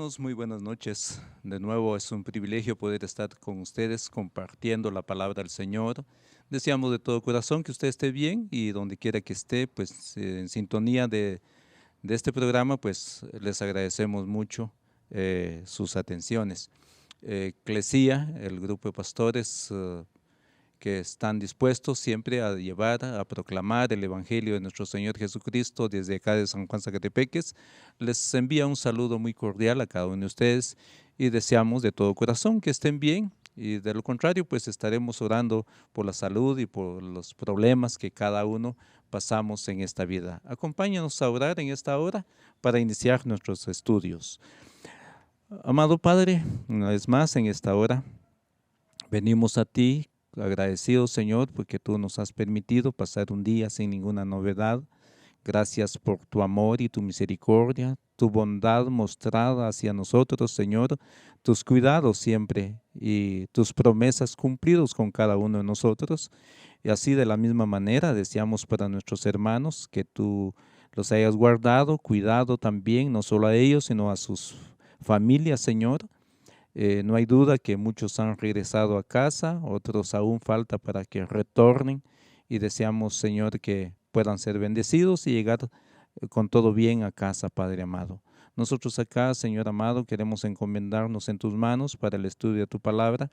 Hermanos, muy buenas noches. De nuevo es un privilegio poder estar con ustedes compartiendo la palabra del Señor. Deseamos de todo corazón que usted esté bien y donde quiera que esté, pues en sintonía de este programa, pues les agradecemos mucho sus atenciones. Eclesia, el grupo de pastores que están dispuestos siempre a llevar, a proclamar el Evangelio de nuestro Señor Jesucristo desde acá de San Juan Zacatepeques. Les envía un saludo muy cordial a cada uno de ustedes y deseamos de todo corazón que estén bien y de lo contrario pues estaremos orando por la salud y por los problemas que cada uno pasamos en esta vida. Acompáñanos a orar en esta hora para iniciar nuestros estudios. Amado Padre, una vez más en esta hora venimos a ti agradecidos, Señor, porque tú nos has permitido pasar un día sin ninguna novedad. Gracias por tu amor y tu misericordia, tu bondad mostrada hacia nosotros, Señor, tus cuidados siempre y tus promesas cumplidos con cada uno de nosotros. Y así de la misma manera deseamos para nuestros hermanos que tú los hayas guardado, cuidado también, no solo a ellos, sino a sus familias, Señor. No hay duda que muchos han regresado a casa, otros aún falta para que retornen y deseamos, Señor, que puedan ser bendecidos y llegar con todo bien a casa, Padre amado. Nosotros acá, Señor amado, queremos encomendarnos en tus manos para el estudio de tu palabra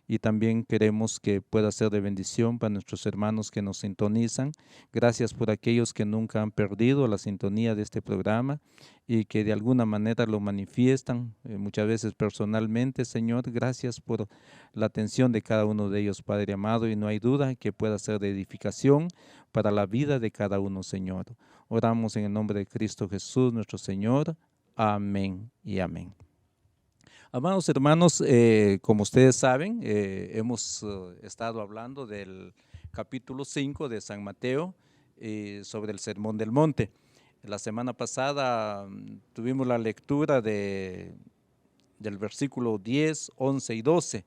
y también queremos que pueda ser de bendición para nuestros hermanos que nos sintonizan. Gracias por aquellos que nunca han perdido la sintonía de este programa y que de alguna manera lo manifiestan, muchas veces personalmente, Señor. Gracias por la atención de cada uno de ellos, Padre amado, y no hay duda que pueda ser de edificación para la vida de cada uno, Señor. Oramos en el nombre de Cristo Jesús, nuestro Señor. Amén y amén. Amados hermanos, como ustedes saben, hemos estado hablando del capítulo 5 de San Mateo sobre el Sermón del Monte. La semana pasada tuvimos la lectura del versículo 10, 11 y 12.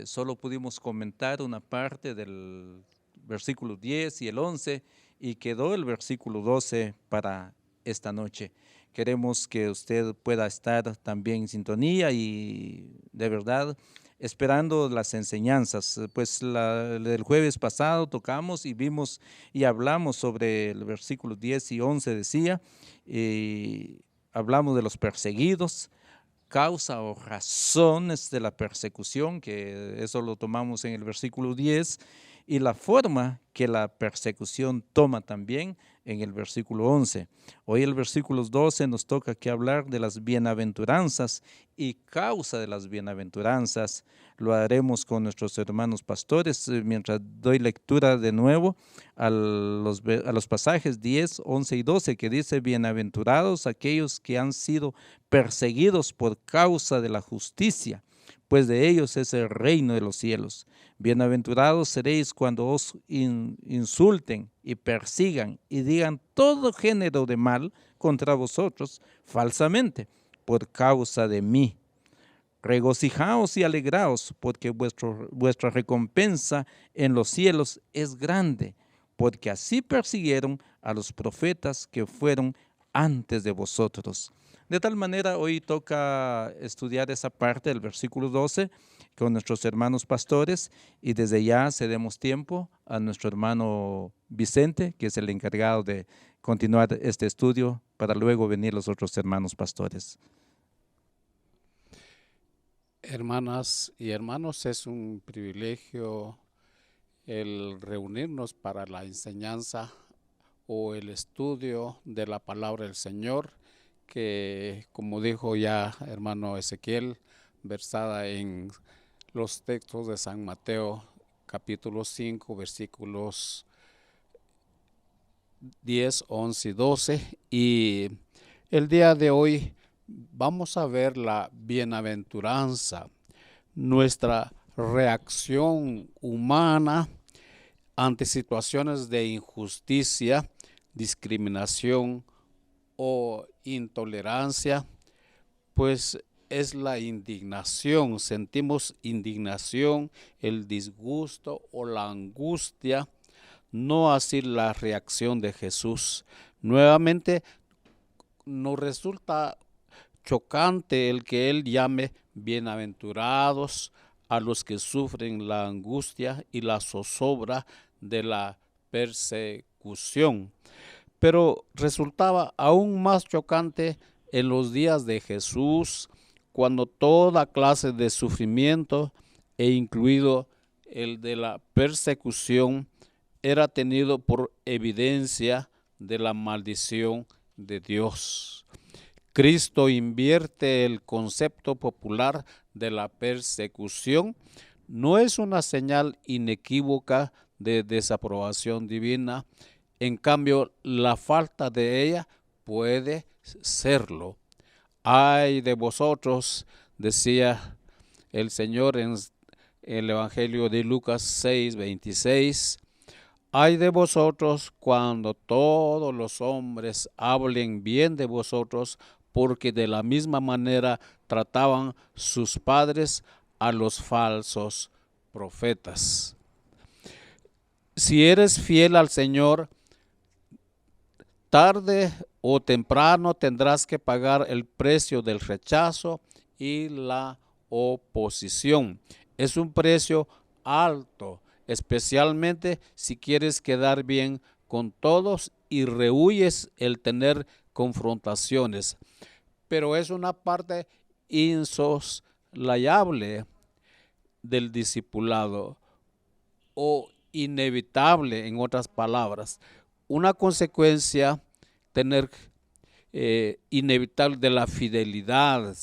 Solo pudimos comentar una parte del versículo 10 y el 11 y quedó el versículo 12 para esta noche. Queremos que usted pueda estar también en sintonía y de verdad esperando las enseñanzas. Pues el jueves pasado tocamos y vimos y hablamos sobre el versículo 10 y 11 decía, y hablamos de los perseguidos, causa o razones de la persecución, que eso lo tomamos en el versículo 10, y la forma que la persecución toma también en el versículo 11. Hoy el versículo 12 nos toca que hablar de las bienaventuranzas y causa de las bienaventuranzas. Lo haremos con nuestros hermanos pastores mientras doy lectura de nuevo a los pasajes 10, 11 y 12 que dice: bienaventurados aquellos que han sido perseguidos por causa de la justicia, pues de ellos es el reino de los cielos. Bienaventurados seréis cuando os insulten y persigan y digan todo género de mal contra vosotros falsamente por causa de mí. Regocijaos y alegraos, porque vuestra recompensa en los cielos es grande, porque así persiguieron a los profetas que fueron antes de vosotros. De tal manera, hoy toca estudiar esa parte del versículo 12 con nuestros hermanos pastores y desde ya cedemos tiempo a nuestro hermano Vicente, que es el encargado de continuar este estudio, para luego venir los otros hermanos pastores. Hermanas y hermanos, es un privilegio el reunirnos para la enseñanza o el estudio de la palabra del Señor, que, como dijo ya hermano Ezequiel, versada en los textos de San Mateo capítulo 5 versículos 10, 11 y 12. Y el día de hoy vamos a ver la bienaventuranza, nuestra reacción humana ante situaciones de injusticia, discriminación o intolerancia, pues es la indignación. Sentimos indignación, el disgusto o la angustia, no así la reacción de Jesús. Nuevamente nos resulta chocante el que él llame bienaventurados a los que sufren la angustia y la zozobra de la persecución. Pero resultaba aún más chocante en los días de Jesús, cuando toda clase de sufrimiento, e incluido el de la persecución, era tenido por evidencia de la maldición de Dios. Cristo invierte el concepto popular de la persecución. No es una señal inequívoca de desaprobación divina. En cambio, la falta de ella puede serlo. Ay de vosotros, decía el Señor en el Evangelio de Lucas 6:26, ay de vosotros cuando todos los hombres hablen bien de vosotros, porque de la misma manera trataban sus padres a los falsos profetas. Si eres fiel al Señor, tarde o temprano tendrás que pagar el precio del rechazo y la oposición. Es un precio alto, especialmente si quieres quedar bien con todos y rehuyes el tener confrontaciones. Pero es una parte insoslayable del discipulado, o inevitable, en otras palabras, una consecuencia inevitable de la fidelidad.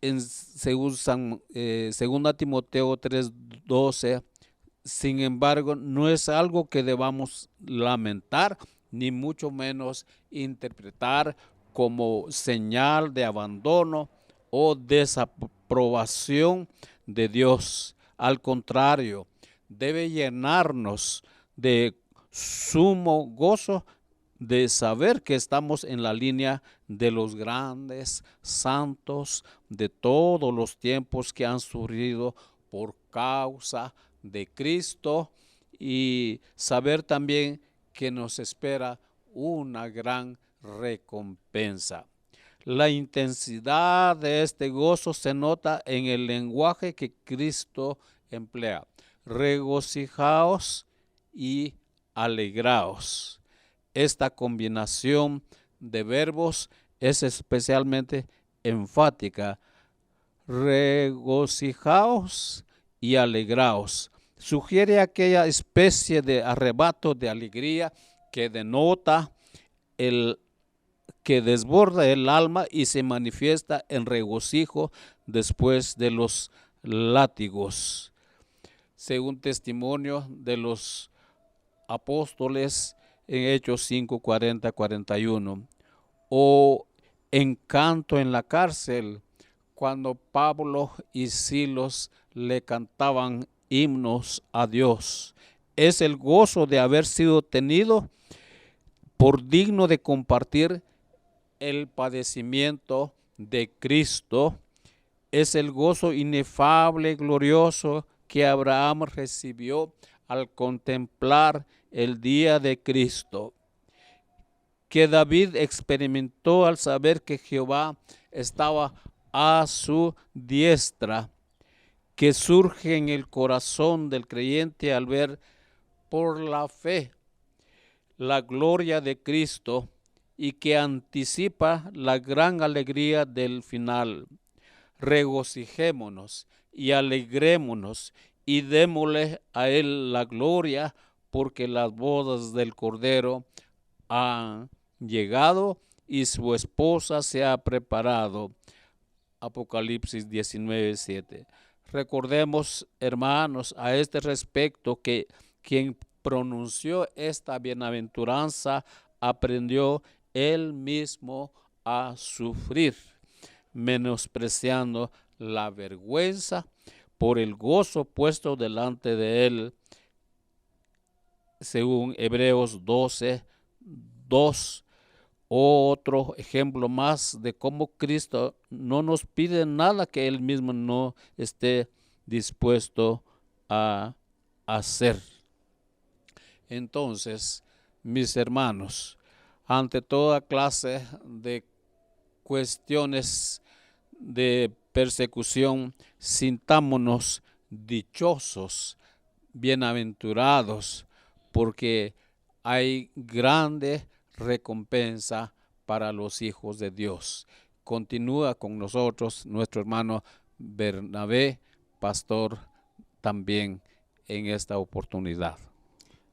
Según 2 Timoteo 3:12, sin embargo, no es algo que debamos lamentar, ni mucho menos interpretar como señal de abandono o desaprobación de Dios. Al contrario, debe llenarnos de sumo gozo de saber que estamos en la línea de los grandes santos de todos los tiempos que han sufrido por causa de Cristo, y saber también que nos espera una gran recompensa. La intensidad de este gozo se nota en el lenguaje que Cristo emplea: regocijaos y alegraos. Esta combinación de verbos es especialmente enfática. Regocijaos y alegraos. Sugiere aquella especie de arrebato de alegría que denota que desborda el alma y se manifiesta en regocijo después de los látigos. Según testimonio de los apóstoles en Hechos 5:40-41, o encanto en la cárcel, cuando Pablo y Silas le cantaban himnos a Dios. Es el gozo de haber sido tenido por digno de compartir el padecimiento de Cristo. Es el gozo inefable, glorioso, que Abraham recibió al contemplar el día de Cristo, que David experimentó al saber que Jehová estaba a su diestra, que surge en el corazón del creyente al ver por la fe la gloria de Cristo y que anticipa la gran alegría del final. Regocijémonos y alegrémonos y démosle a Él la gloria, porque las bodas del Cordero han llegado y su esposa se ha preparado. Apocalipsis 19:7. Recordemos, hermanos, a este respecto, que quien pronunció esta bienaventuranza aprendió él mismo a sufrir, menospreciando la vergüenza por el gozo puesto delante de él, según Hebreos 12:2. Otro ejemplo más de cómo Cristo no nos pide nada que Él mismo no esté dispuesto a hacer. Entonces, mis hermanos, ante toda clase de cuestiones de persecución, sintámonos dichosos, bienaventurados, porque hay grande recompensa para los hijos de Dios. Continúa con nosotros nuestro hermano Bernabé, pastor, también en esta oportunidad.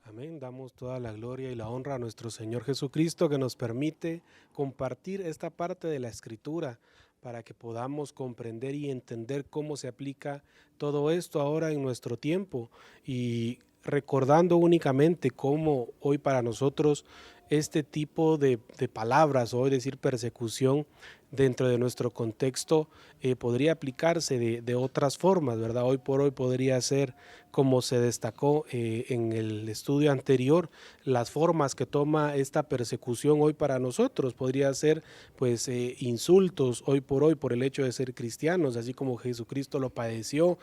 Amén. Damos toda la gloria y la honra a nuestro Señor Jesucristo, que nos permite compartir esta parte de la Escritura para que podamos comprender y entender cómo se aplica todo esto ahora en nuestro tiempo, y recordando únicamente cómo hoy para nosotros este tipo de palabras, o decir persecución, dentro de nuestro contexto podría aplicarse de otras formas, ¿verdad? Hoy por hoy podría ser, como se destacó en el estudio anterior, las formas que toma esta persecución hoy para nosotros. Podría ser pues insultos hoy por el hecho de ser cristianos, así como Jesucristo lo padeció.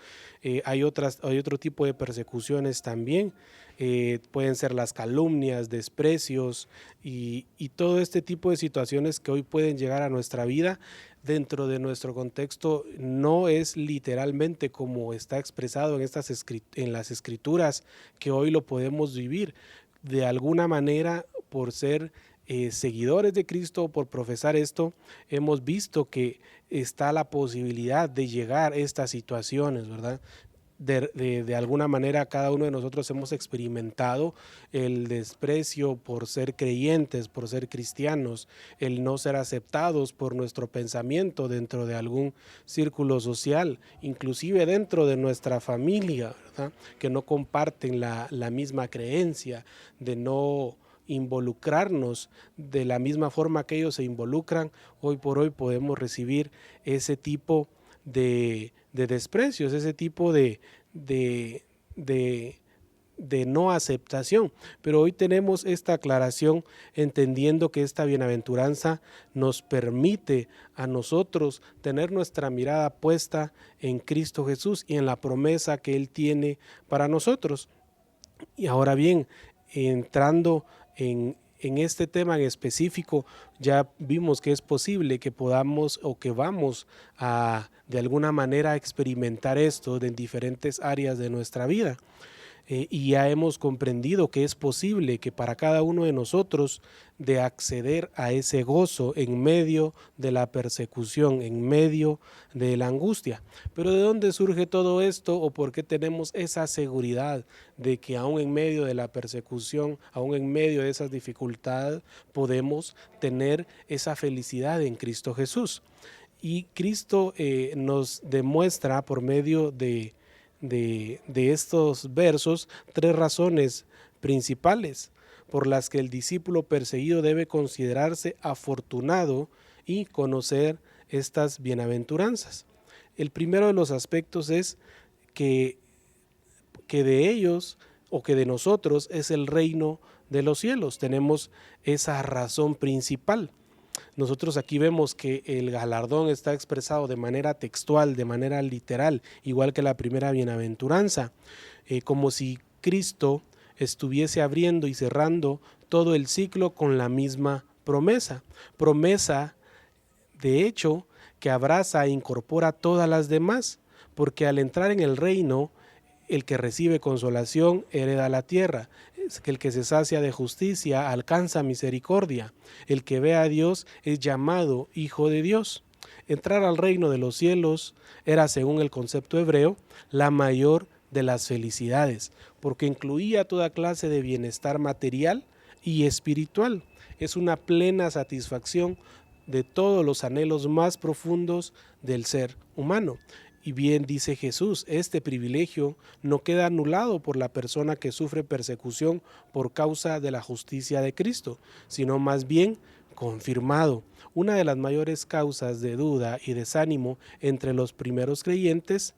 Hay otro tipo de persecuciones también. Pueden ser las calumnias, desprecios y todo este tipo de situaciones que hoy pueden llegar a nuestra vida. Dentro de nuestro contexto no es literalmente como está expresado en las escrituras, que hoy lo podemos vivir. De alguna manera, por ser seguidores de Cristo, por profesar esto, hemos visto que está la posibilidad de llegar a estas situaciones, ¿verdad? De alguna manera cada uno de nosotros hemos experimentado el desprecio por ser creyentes, por ser cristianos, el no ser aceptados por nuestro pensamiento dentro de algún círculo social, inclusive dentro de nuestra familia, ¿verdad? Que no comparten la misma creencia, de no involucrarnos de la misma forma que ellos se involucran. Hoy por hoy podemos recibir ese tipo de desprecios, ese tipo de no aceptación. Pero hoy tenemos esta aclaración, entendiendo que esta bienaventuranza nos permite a nosotros tener nuestra mirada puesta en Cristo Jesús y en la promesa que Él tiene para nosotros. Y ahora bien, entrando en este tema en específico, ya vimos que es posible que podamos o que vamos a de alguna manera experimentar esto en diferentes áreas de nuestra vida. Y ya hemos comprendido que es posible que para cada uno de nosotros de acceder a ese gozo en medio de la persecución, en medio de la angustia. Pero ¿de dónde surge todo esto, o por qué tenemos esa seguridad de que aún en medio de la persecución, aún en medio de esas dificultades, podemos tener esa felicidad en Cristo Jesús? Y Cristo nos demuestra por medio de estos versos 3 razones principales por las que el discípulo perseguido debe considerarse afortunado y conocer estas bienaventuranzas. El primero de los aspectos es que de ellos, o que de nosotros, es el reino de los cielos. Tenemos esa razón principal. Nosotros aquí vemos que el galardón está expresado de manera textual, de manera literal, igual que la primera bienaventuranza, como si Cristo estuviese abriendo y cerrando todo el ciclo con la misma promesa. Promesa, de hecho, que abraza e incorpora todas las demás, porque al entrar en el reino, el que recibe consolación hereda la tierra. El que se sacia de justicia alcanza misericordia. El que ve a Dios es llamado hijo de Dios. Entrar al reino de los cielos era, según el concepto hebreo, la mayor de las felicidades, porque incluía toda clase de bienestar material y espiritual. Es una plena satisfacción de todos los anhelos más profundos del ser humano. Y bien dice Jesús, este privilegio no queda anulado por la persona que sufre persecución por causa de la justicia de Cristo, sino más bien confirmado. Una de las mayores causas de duda y desánimo entre los primeros creyentes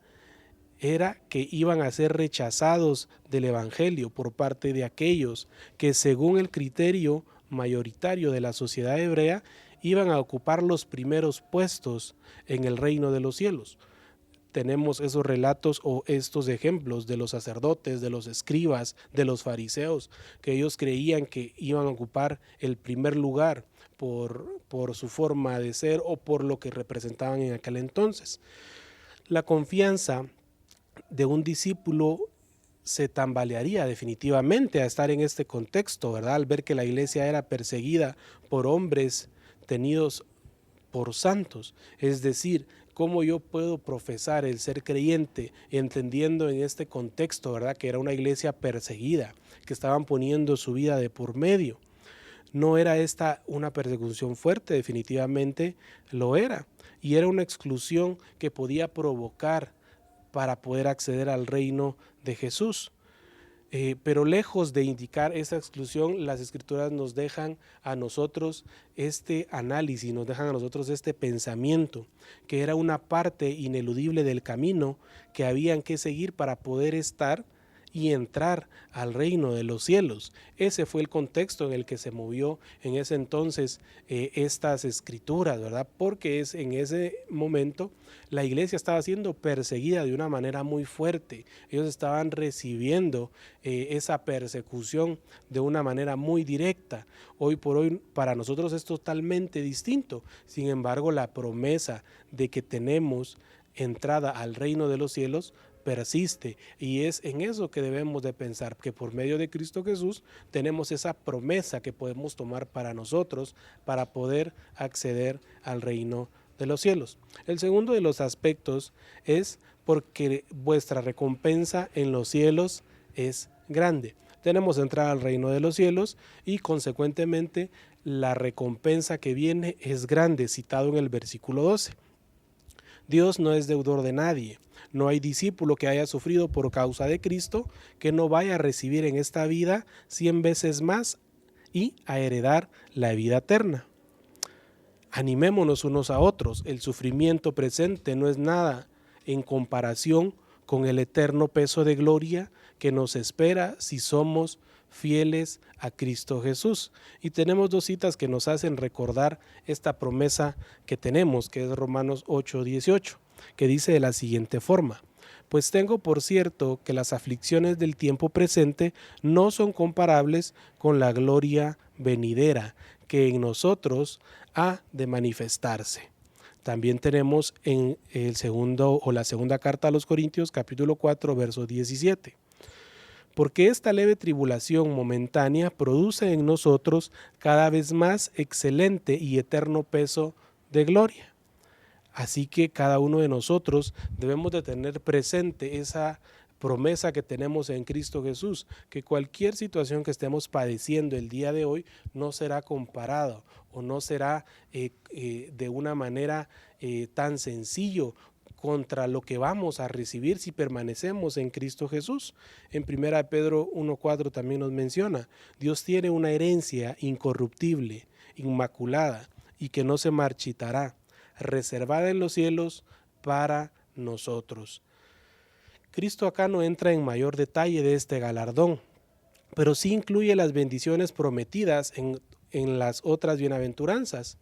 era que iban a ser rechazados del Evangelio por parte de aquellos que, según el criterio mayoritario de la sociedad hebrea, iban a ocupar los primeros puestos en el reino de los cielos. tenemos esos relatos o estos ejemplos de los sacerdotes, de los escribas, de los fariseos, que ellos creían que iban a ocupar el primer lugar por su forma de ser o por lo que representaban en aquel entonces. La confianza de un discípulo se tambalearía definitivamente a estar en este contexto, ¿verdad? Al ver que la iglesia era perseguida por hombres tenidos por santos. Es decir, ¿cómo yo puedo profesar el ser creyente entendiendo en este contexto, ¿verdad? Que era una iglesia perseguida, que estaban poniendo su vida de por medio. No era esta una persecución fuerte, definitivamente lo era. Y era una exclusión que podía provocar para poder acceder al reino de Jesús. Pero lejos de indicar esa exclusión, las escrituras nos dejan a nosotros este análisis, nos dejan a nosotros este pensamiento, que era una parte ineludible del camino que habían que seguir para poder estar y entrar al reino de los cielos. Ese fue el contexto en el que se movió en ese entonces estas escrituras, ¿verdad? Porque es en ese momento la iglesia estaba siendo perseguida de una manera muy fuerte. Ellos estaban recibiendo esa persecución de una manera muy directa. Hoy por hoy para nosotros es totalmente distinto. Sin embargo, la promesa de que tenemos entrada al reino de los cielos persiste, y es en eso que debemos de pensar, que por medio de Cristo Jesús tenemos esa promesa que podemos tomar para nosotros para poder acceder al reino de los cielos. El segundo de los aspectos es porque vuestra recompensa en los cielos es grande. Tenemos entrada al reino de los cielos y consecuentemente la recompensa que viene es grande, citado en el versículo 12. Dios no es deudor de nadie. No hay discípulo que haya sufrido por causa de Cristo que no vaya a recibir en esta vida 100 veces más y a heredar la vida eterna. Animémonos unos a otros. El sufrimiento presente no es nada en comparación con el eterno peso de gloria que nos espera si somos fieles a Cristo Jesús. Y tenemos dos citas que nos hacen recordar esta promesa que tenemos, que es Romanos 8:18, que dice de la siguiente forma: pues tengo por cierto que las aflicciones del tiempo presente no son comparables con la gloria venidera que en nosotros ha de manifestarse. También tenemos en la segunda carta a los Corintios, capítulo 4, verso 17. Porque esta leve tribulación momentánea produce en nosotros cada vez más excelente y eterno peso de gloria. Así que cada uno de nosotros debemos de tener presente esa promesa que tenemos en Cristo Jesús, que cualquier situación que estemos padeciendo el día de hoy no será comparado o no será de una manera tan sencillo contra lo que vamos a recibir si permanecemos en Cristo Jesús. En 1 Pedro 1:4 también nos menciona: Dios tiene una herencia incorruptible, inmaculada y que no se marchitará, reservada en los cielos para nosotros. Cristo acá no entra en mayor detalle de este galardón, pero sí incluye las bendiciones prometidas en las otras bienaventuranzas.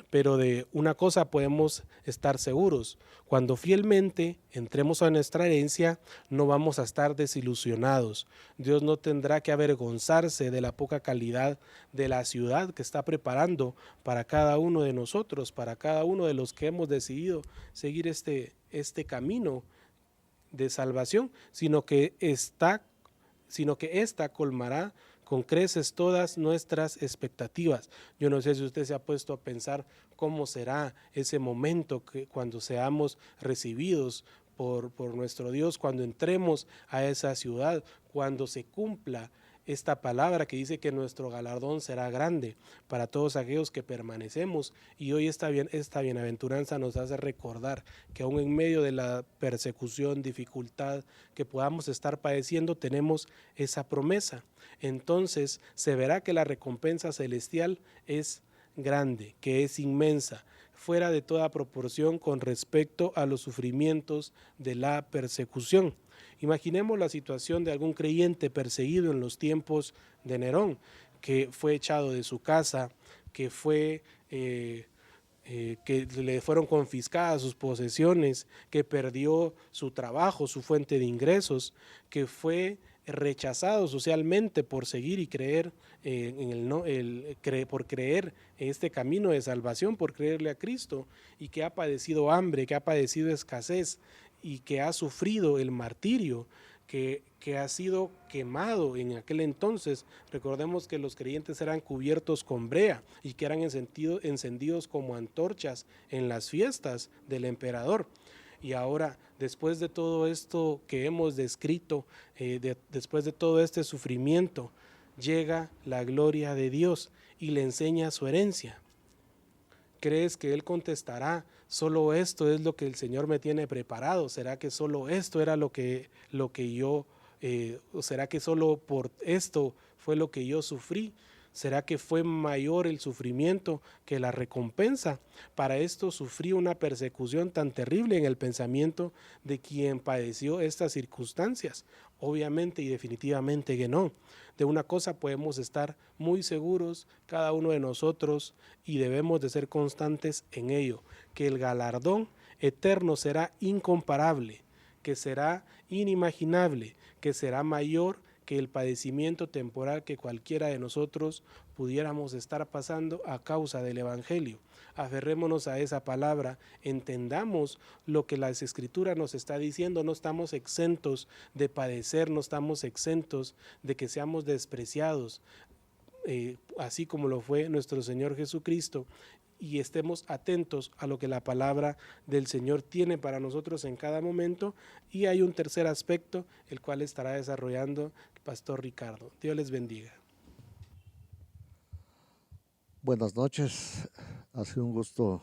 Pero de una cosa podemos estar seguros: cuando fielmente entremos a nuestra herencia, no vamos a estar desilusionados. Dios no tendrá que avergonzarse de la poca calidad de la ciudad que está preparando para cada uno de nosotros, para cada uno de los que hemos decidido seguir este camino de salvación, sino que esta colmará con creces todas nuestras expectativas. Yo no sé si usted se ha puesto a pensar cómo será ese momento cuando seamos recibidos por nuestro Dios, cuando entremos a esa ciudad, cuando se cumpla esta palabra que dice que nuestro galardón será grande para todos aquellos que permanecemos. Y hoy esta bienaventuranza nos hace recordar que aún en medio de la persecución, dificultad que podamos estar padeciendo, tenemos esa promesa. Entonces se verá que la recompensa celestial es grande, que es inmensa, fuera de toda proporción con respecto a los sufrimientos de la persecución. Imaginemos la situación de algún creyente perseguido en los tiempos de Nerón, que fue echado de su casa, que fue que le fueron confiscadas sus posesiones, que perdió su trabajo, su fuente de ingresos, que fue rechazado socialmente por seguir y creer por creer en este camino de salvación, por creerle a Cristo, y que ha padecido hambre, que ha padecido escasez y que ha sufrido el martirio, que ha sido quemado en aquel entonces. Recordemos que los creyentes eran cubiertos con brea y que eran encendidos como antorchas en las fiestas del emperador. Y ahora, después de todo esto que hemos descrito, después de todo este sufrimiento, llega la gloria de Dios y le enseña su herencia. ¿Crees que Él contestará, solo esto es lo que el Señor me tiene preparado? ¿Será que solo esto era lo que yo, o será que solo por esto fue lo que yo sufrí? ¿Será que fue mayor el sufrimiento que la recompensa? Para esto sufrí una persecución tan terrible en el pensamiento de quien padeció estas circunstancias. Obviamente y definitivamente que no. De una cosa podemos estar muy seguros cada uno de nosotros y debemos de ser constantes en ello, que el galardón eterno será incomparable, que será inimaginable, que será mayor que el padecimiento temporal que cualquiera de nosotros pudiéramos estar pasando a causa del Evangelio. Aferrémonos a esa palabra, entendamos lo que las Escrituras nos está diciendo. No estamos exentos de padecer, no estamos exentos de que seamos despreciados, así como lo fue nuestro Señor Jesucristo, y estemos atentos a lo que la palabra del Señor tiene para nosotros en cada momento. Y hay un tercer aspecto, el cual estará desarrollando el pastor Ricardo. Dios les bendiga. Buenas noches, ha sido un gusto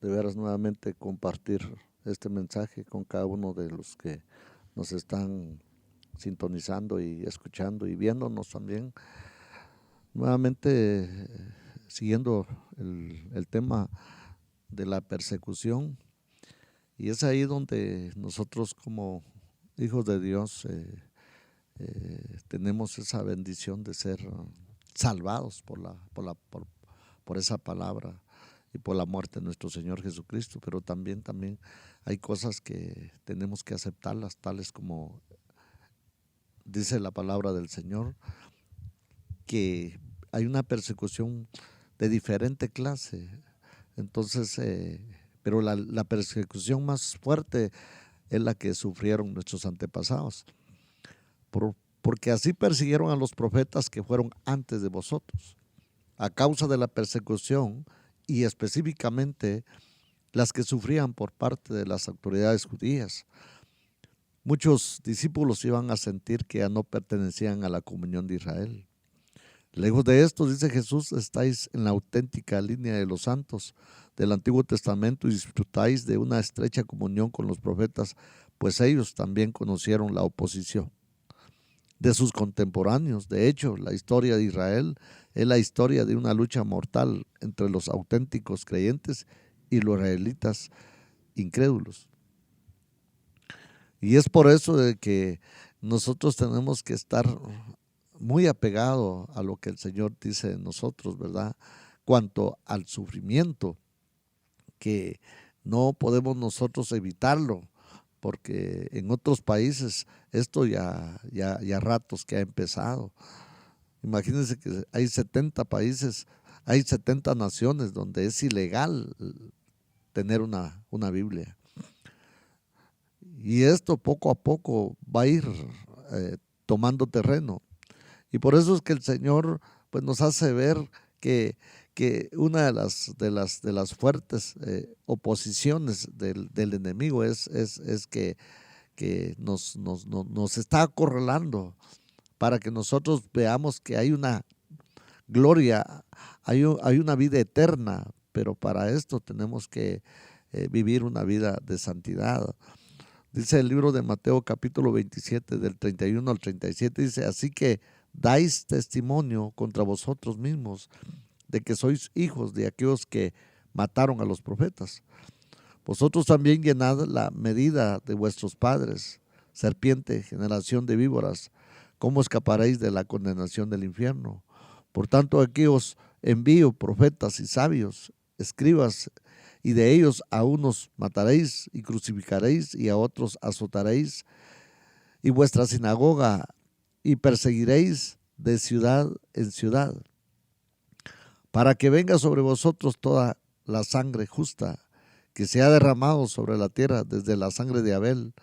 de veras nuevamente compartir este mensaje con cada uno de los que nos están sintonizando y escuchando y viéndonos también. Nuevamente siguiendo el tema de la persecución, y es ahí donde nosotros como hijos de Dios tenemos esa bendición de ser salvados por esa palabra y por la muerte de nuestro Señor Jesucristo, pero también hay cosas que tenemos que aceptarlas, tales como dice la palabra del Señor, que hay una persecución de diferente clase. Entonces, pero la persecución más fuerte es la que sufrieron nuestros antepasados, porque así persiguieron a los profetas que fueron antes de vosotros. A causa de la persecución, y específicamente las que sufrían por parte de las autoridades judías, muchos discípulos iban a sentir que ya no pertenecían a la comunión de Israel. Lejos de esto, dice Jesús, estáis en la auténtica línea de los santos del Antiguo Testamento y disfrutáis de una estrecha comunión con los profetas, pues ellos también conocieron la oposición de sus contemporáneos. De hecho, la historia de Israel es la historia de una lucha mortal entre los auténticos creyentes y los israelitas incrédulos. Y es por eso de que nosotros tenemos que estar muy apegados a lo que el Señor dice de nosotros, ¿verdad? Cuanto al sufrimiento, que no podemos nosotros evitarlo, porque en otros países esto ya ratos que ha empezado. Imagínense que hay 70 países, hay 70 naciones donde es ilegal tener una Biblia. Y esto poco a poco va a ir tomando terreno. Y por eso es que el Señor pues, nos hace ver que una de las fuertes oposiciones del enemigo es que nos está acorralando para que nosotros veamos que hay una gloria, hay una vida eterna, pero para esto tenemos que vivir una vida de santidad. Dice el libro de Mateo capítulo 27 del 31 al 37, dice, así que dais testimonio contra vosotros mismos de que sois hijos de aquellos que mataron a los profetas. Vosotros también llenad la medida de vuestros padres. Serpiente, generación de víboras, ¿cómo escaparéis de la condenación del infierno? Por tanto, aquí os envío profetas y sabios, escribas y de ellos a unos mataréis y crucificaréis y a otros azotaréis, y vuestra sinagoga y perseguiréis de ciudad en ciudad, para que venga sobre vosotros toda la sangre justa que se ha derramado sobre la tierra, desde la sangre de Abel,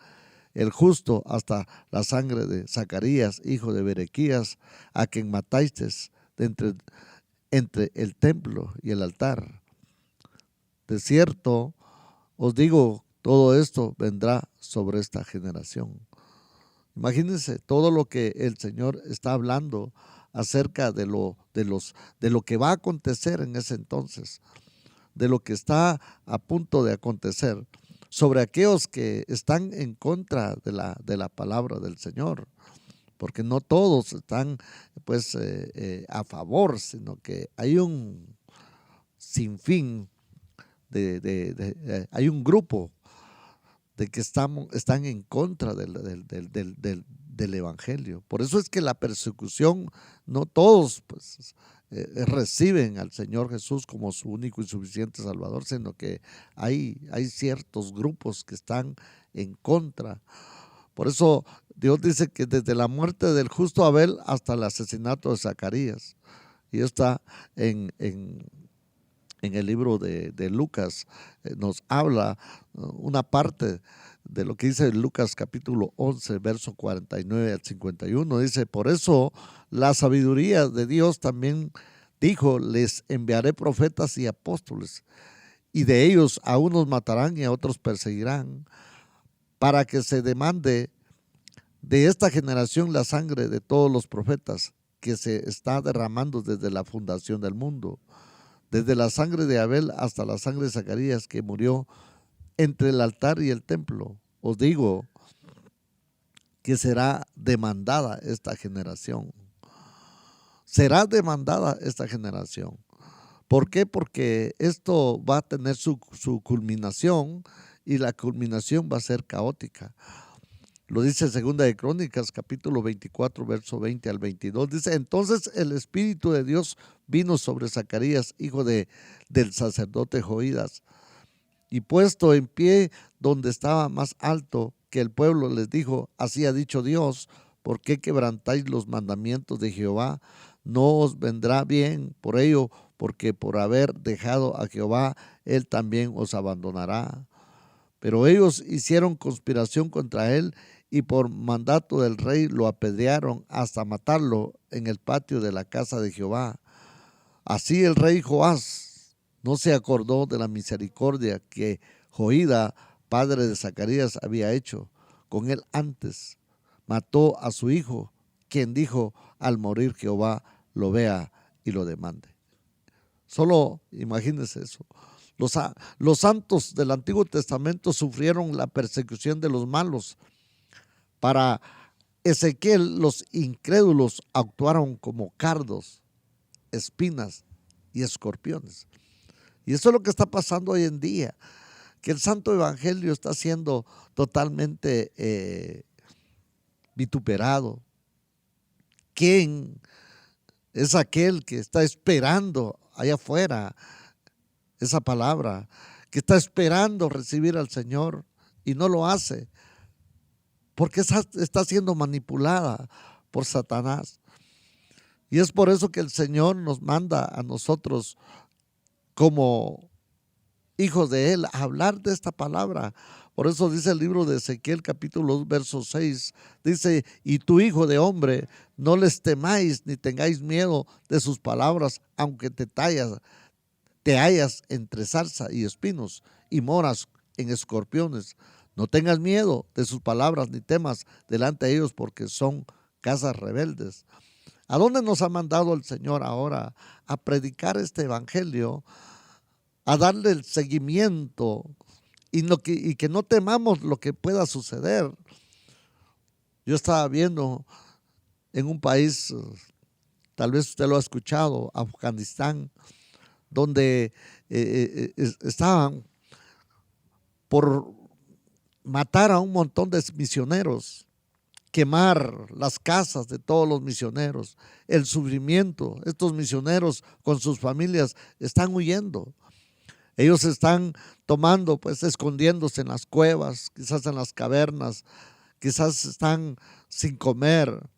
el justo, hasta la sangre de Zacarías, hijo de Berequías, a quien matasteis entre el templo y el altar. De cierto, os digo, todo esto vendrá sobre esta generación. Imagínense todo lo que el Señor está hablando acerca de lo que va a acontecer en ese entonces, de lo que está a punto de acontecer, sobre aquellos que están en contra de la palabra del Señor, porque no todos están pues a favor, sino que hay un sinfín hay un grupo de que están en contra del Evangelio. Por eso es que la persecución, no todos pues, reciben al Señor Jesús como su único y suficiente Salvador, sino que hay ciertos grupos que están en contra. Por eso Dios dice que desde la muerte del justo Abel hasta el asesinato de Zacarías, y está en el libro de Lucas, nos habla una parte de lo que dice Lucas capítulo 11, verso 49 al 51. Dice, por eso la sabiduría de Dios también dijo, les enviaré profetas y apóstoles, y de ellos a unos matarán y a otros perseguirán, para que se demande de esta generación la sangre de todos los profetas que se está derramando desde la fundación del mundo, desde la sangre de Abel hasta la sangre de Zacarías, que murió entre el altar y el templo. Os digo que será demandada esta generación. Será demandada esta generación. ¿Por qué? Porque esto va a tener su culminación, y la culminación va a ser caótica. Lo dice Segunda de Crónicas, capítulo 24, verso 20 al 22. Dice, entonces el Espíritu de Dios vino sobre Zacarías, hijo del sacerdote Joídas, y puesto en pie donde estaba más alto que el pueblo, les dijo, así ha dicho Dios, ¿por qué quebrantáis los mandamientos de Jehová? No os vendrá bien por ello, porque por haber dejado a Jehová, él también os abandonará. Pero ellos hicieron conspiración contra él, y por mandato del rey lo apedrearon hasta matarlo en el patio de la casa de Jehová. Así el rey Joás no se acordó de la misericordia que Joída, padre de Zacarías, había hecho con él antes. Mató a su hijo, quien dijo, al morir Jehová lo vea y lo demande. Solo imagínense eso. Los santos del Antiguo Testamento sufrieron la persecución de los malos. Para Ezequiel, los incrédulos actuaron como cardos, espinas y escorpiones. Y eso es lo que está pasando hoy en día, que el Santo Evangelio está siendo totalmente vituperado. ¿Quién es aquel que está esperando allá afuera esa palabra, que está esperando recibir al Señor y no lo hace? Porque está siendo manipulada por Satanás. Y es por eso que el Señor nos manda a nosotros como hijos de Él a hablar de esta palabra. Por eso dice el libro de Ezequiel capítulo 2 verso 6, dice, y tú, hijo de hombre, no les temáis ni tengáis miedo de sus palabras, aunque te hallas entre zarza y espinos y moras en escorpiones. No tengas miedo de sus palabras ni temas delante de ellos, porque son casas rebeldes. ¿A dónde nos ha mandado el Señor ahora? A predicar este evangelio, a darle el seguimiento y que no temamos lo que pueda suceder. Yo estaba viendo en un país, tal vez usted lo ha escuchado, Afganistán, donde estaban por matar a un montón de misioneros, quemar las casas de todos los misioneros, el sufrimiento. Estos misioneros con sus familias están huyendo. Ellos están tomando, pues escondiéndose en las cuevas, quizás en las cavernas, quizás están sin comer,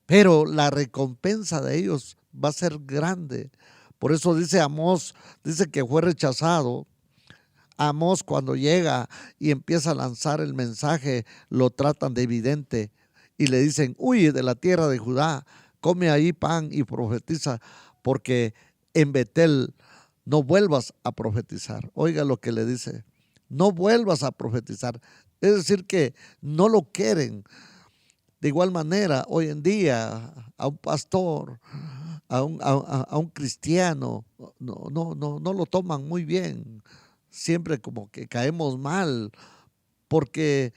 pero la recompensa de ellos va a ser grande. Por eso dice Amós, dice que fue rechazado. Amós, cuando llega y empieza a lanzar el mensaje, lo tratan de evidente y le dicen: huye de la tierra de Judá, come ahí pan y profetiza, porque en Betel no vuelvas a profetizar. Oiga lo que le dice: no vuelvas a profetizar. Es decir, que no lo quieren. De igual manera, hoy en día, a un pastor, a un cristiano, no lo toman muy bien. Siempre como que caemos mal, porque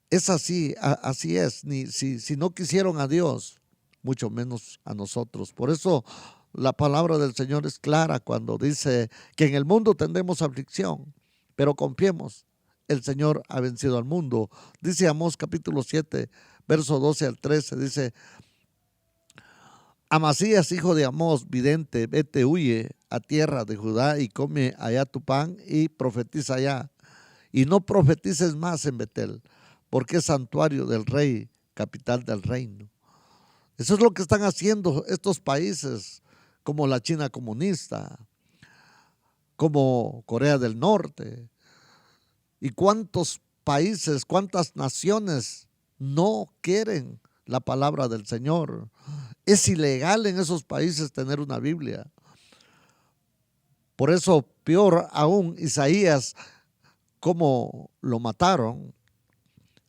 es así, así es. Si no quisieron a Dios, mucho menos a nosotros. Por eso la palabra del Señor es clara cuando dice que en el mundo tendremos aflicción, pero confiemos, el Señor ha vencido al mundo. Dice Amós capítulo 7, verso 12 al 13, dice: Amasías, hijo de Amós, vidente, vete, huye a tierra de Judá y come allá tu pan y profetiza allá. Y no profetices más en Betel, porque es santuario del rey, capital del reino. Eso es lo que están haciendo estos países, como la China comunista, como Corea del Norte. ¿Y cuántos países, cuántas naciones no quieren la palabra del Señor? Es ilegal en esos países tener una Biblia. Por eso, peor aún, Isaías, como lo mataron,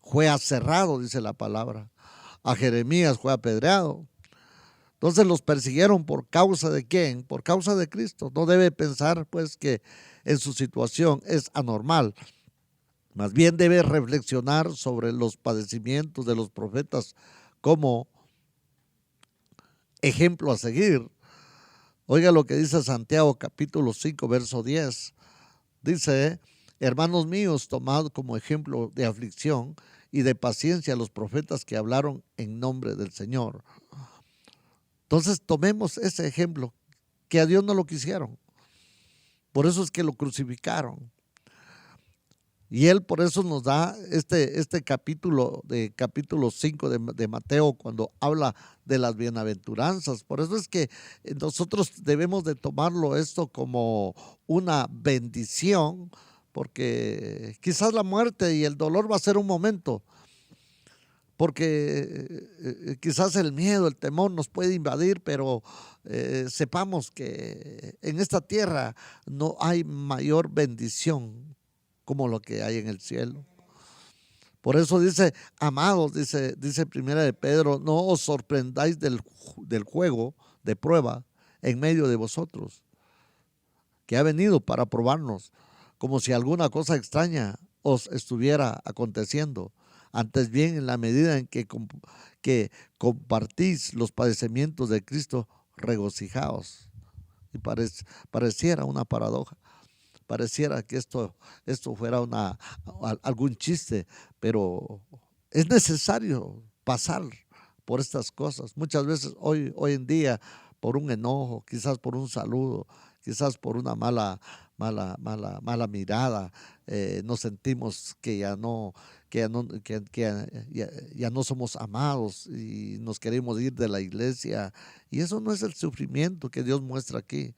fue aserrado, dice la palabra. A Jeremías fue apedreado. Entonces los persiguieron por causa de ¿quién? Por causa de Cristo. No debe pensar pues que en su situación es anormal. Más bien debe reflexionar sobre los padecimientos de los profetas como ejemplo a seguir. Oiga lo que dice Santiago capítulo 5 verso 10. Dice: hermanos míos, tomad como ejemplo de aflicción y de paciencia a los profetas que hablaron en nombre del Señor. Entonces tomemos ese ejemplo, que a Dios no lo quisieron. Por eso es que lo crucificaron. Y él por eso nos da este capítulo 5 de Mateo, cuando habla de las bienaventuranzas. Por eso es que nosotros debemos de tomarlo esto como una bendición, porque quizás la muerte y el dolor va a ser un momento, porque quizás el miedo, el temor nos puede invadir, pero sepamos que en esta tierra no hay mayor bendición como lo que hay en el cielo. Por eso dice: amados, dice primera de Pedro, no os sorprendáis del juego de prueba en medio de vosotros, que ha venido para probarnos, como si alguna cosa extraña os estuviera aconteciendo. Antes bien, en la medida en que compartís los padecimientos de Cristo, regocijaos. Y pareciera una paradoja. Pareciera que esto fuera algún chiste, pero es necesario pasar por estas cosas. Muchas veces hoy en día, por un enojo, quizás por un saludo, quizás por una mala mirada, nos sentimos que ya no somos amados y nos queremos ir de la iglesia. Y eso no es el sufrimiento que Dios muestra aquí.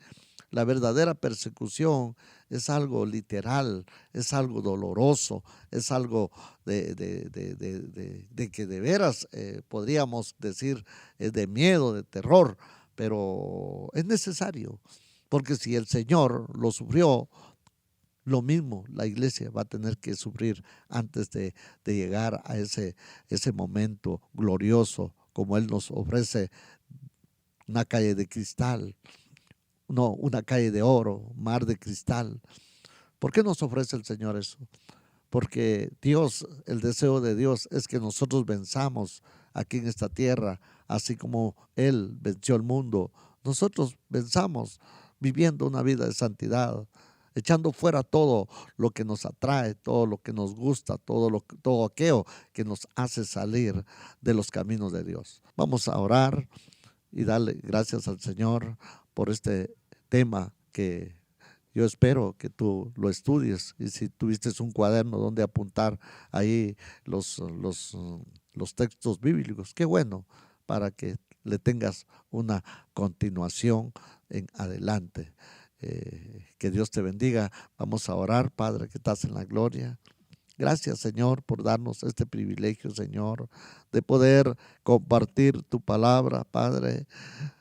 La verdadera persecución es algo literal, es algo doloroso, es algo de que de veras podríamos decir de miedo, de terror, pero es necesario, porque si el Señor lo sufrió, lo mismo la iglesia va a tener que sufrir antes de llegar a ese momento glorioso, como Él nos ofrece una calle de cristal. No, una calle de oro, mar de cristal. ¿Por qué nos ofrece el Señor eso? Porque Dios, el deseo de Dios es que nosotros venzamos aquí en esta tierra, así como Él venció el mundo. Nosotros venzamos viviendo una vida de santidad, echando fuera todo lo que nos atrae, todo lo que nos gusta, todo aquello que nos hace salir de los caminos de Dios. Vamos a orar y darle gracias al Señor por este tema que Yo espero que tú lo estudies, y si tuviste un cuaderno donde apuntar ahí los textos bíblicos, qué bueno, para que le tengas una continuación en adelante. Que Dios te bendiga. Vamos a orar. Padre que estás en la gloria, gracias, Señor, por darnos este privilegio, Señor, de poder compartir tu palabra, Padre.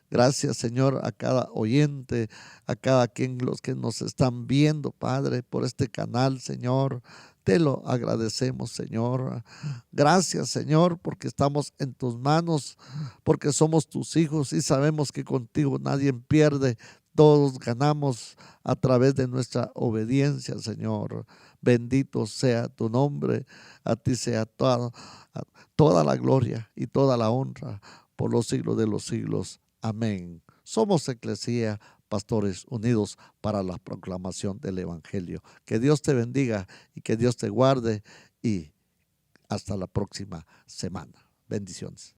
Gracias, Señor, a cada oyente, a cada quien, los que nos están viendo, Padre, por este canal, Señor. Te lo agradecemos, Señor. Gracias, Señor, porque estamos en tus manos, porque somos tus hijos y sabemos que contigo nadie pierde. Todos ganamos a través de nuestra obediencia, Señor. Bendito sea tu nombre. A ti sea toda la gloria y toda la honra por los siglos de los siglos. Amén. Somos Eclesía, pastores unidos para la proclamación del Evangelio. Que Dios te bendiga y que Dios te guarde, y hasta la próxima semana. Bendiciones.